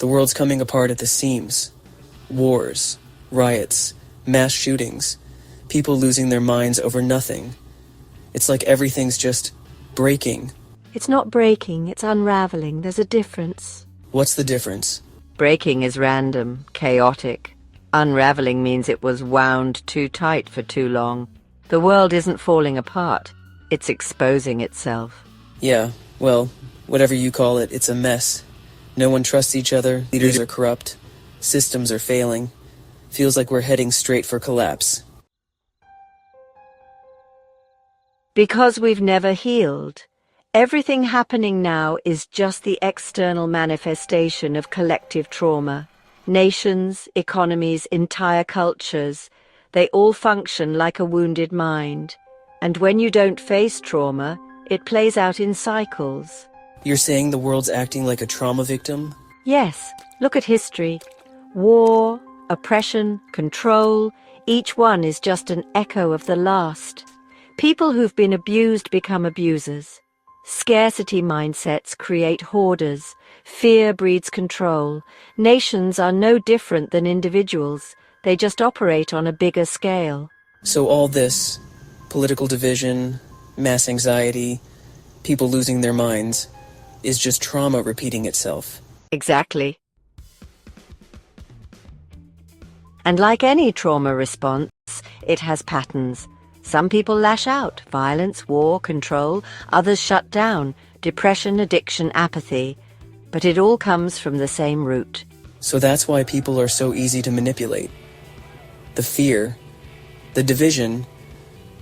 The world's coming apart at the seams. Wars, riots, mass shootings, people losing their minds over nothing. It's like everything's just breaking. It's not breaking, it's unraveling. There's a difference. What's the difference? Breaking is random, chaotic. Unraveling means it was wound too tight for too long. The world isn't falling apart. It's exposing itself. Yeah, well, whatever you call it, it's a mess. No one trusts each other, leaders are corrupt, systems are failing. Feels like we're heading straight for collapse. Because we've never healed. Everything happening now is just the external manifestation of collective trauma. Nations, economies, entire cultures, they all function like a wounded mind. And when you don't face trauma, it plays out in cycles. You're saying the world's acting like a trauma victim? Yes, look at history. War, oppression, control, each one is just an echo of the last. People who've been abused become abusers. Scarcity mindsets create hoarders. Fear breeds control. Nations are no different than individuals. They just operate on a bigger scale. So all this, political division, mass anxiety, people losing their minds, is just trauma repeating itself. Exactly. And like any trauma response, it has patterns. Some people lash out, violence, war, control. Others shut down, depression, addiction, apathy. But it all comes from the same root. So that's why people are so easy to manipulate. The fear, the division,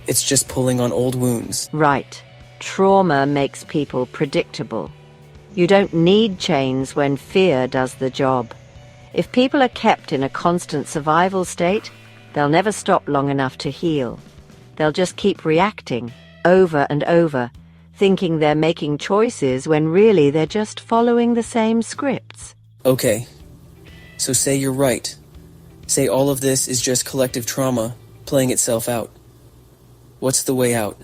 it's just pulling on old wounds. Right. Trauma makes people predictable. You don't need chains when fear does the job. If people are kept in a constant survival state, they'll never stop long enough to heal. They'll just keep reacting, over and over, thinking they're making choices when really they're just following the same scripts. Okay, so say you're right. Say all of this is just collective trauma playing itself out. What's the way out?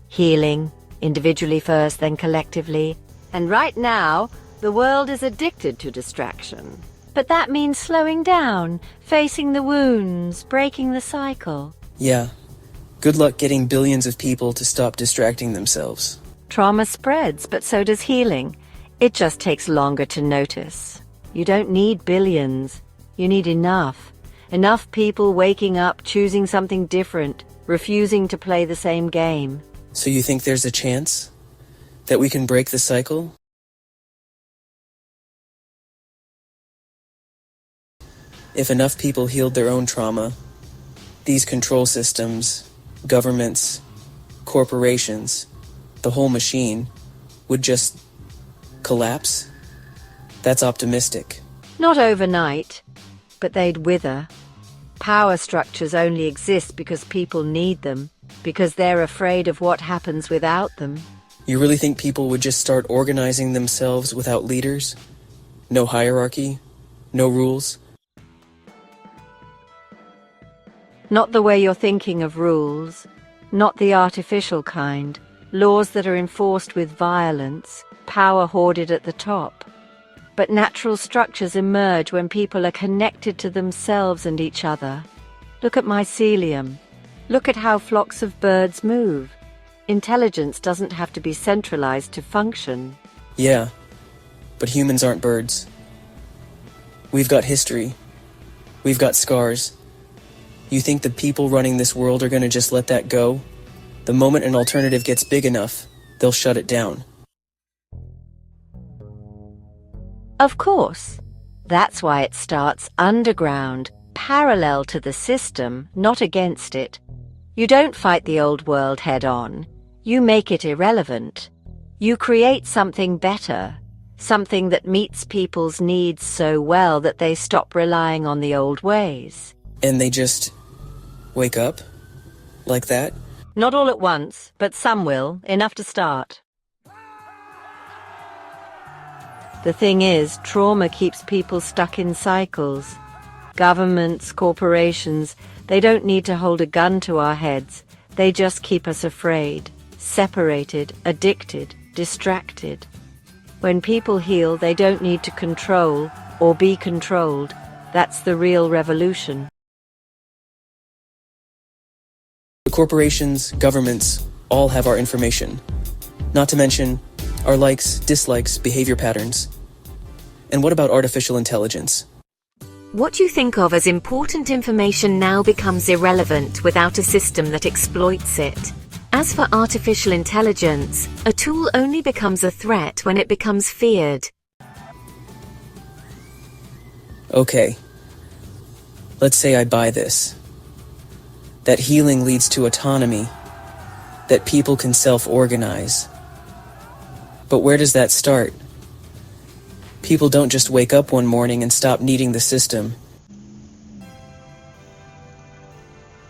Healing, individually first, then collectively. And right now, the world is addicted to distraction. But that means slowing down, facing the wounds, breaking the cycle. Yeah. Good luck getting billions of people to stop distracting themselves. Trauma spreads, but so does healing. It just takes longer to notice. You don't need billions. You need enough. Enough people waking up, choosing something different, refusing to play the same game. So you think there's a chance that we can break the cycle? If enough people healed their own trauma, these control systems, governments, corporations, the whole machine, would just collapse? That's optimistic. Not overnight, but they'd wither. Power structures only exist because people need them, because they're afraid of what happens without them. You really think people would just start organizing themselves without leaders? No hierarchy? No rules? Not the way you're thinking of rules, not the artificial kind, laws that are enforced with violence, power hoarded at the top. But natural structures emerge when people are connected to themselves and each other. Look at mycelium. Look at how flocks of birds move. Intelligence doesn't have to be centralized to function. Yeah, but humans aren't birds. We've got history. We've got scars. You think the people running this world are going to just let that go? The moment an alternative gets big enough, they'll shut it down. Of course. That's why it starts underground, parallel to the system, not against it. You don't fight the old world head-on. You make it irrelevant. You create something better, something that meets people's needs so well that they stop relying on the old ways. And they just wake up? Like that? Not all at once, but some will, enough to start. The thing is, trauma keeps people stuck in cycles. Governments, corporations, they don't need to hold a gun to our heads. They just keep us afraid, separated, addicted, distracted. When people heal, they don't need to control or be controlled. That's the real revolution. The corporations, governments, all have our information. Not to mention our likes, dislikes, behavior patterns. And what about artificial intelligence? What you think of as important information now becomes irrelevant without a system that exploits it. As for artificial intelligence, a tool only becomes a threat when it becomes feared. Okay. Let's say I buy this. That healing leads to autonomy. That people can self-organize. But where does that start? People don't just wake up one morning and stop needing the system.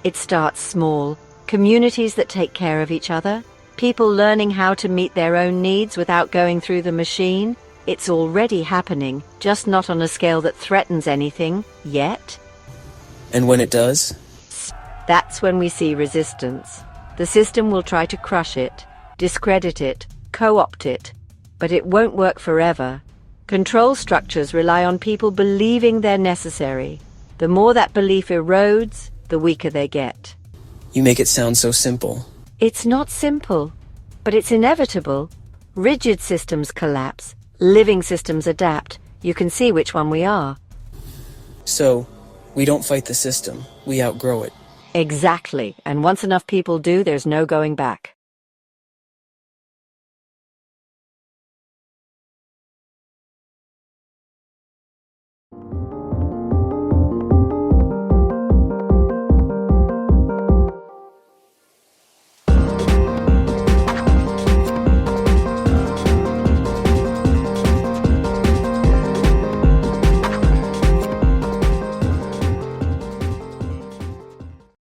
It starts small. Communities that take care of each other. People learning how to meet their own needs without going through the machine. It's already happening, just not on a scale that threatens anything, yet. And when it does? That's when we see resistance. The system will try to crush it, discredit it, co-opt it. But it won't work forever. Control structures rely on people believing they're necessary. The more that belief erodes, the weaker they get. You make it sound so simple. It's not simple, but it's inevitable. Rigid systems collapse, living systems adapt. You can see which one we are. So, we don't fight the system, we outgrow it. Exactly, and once enough people do, there's no going back.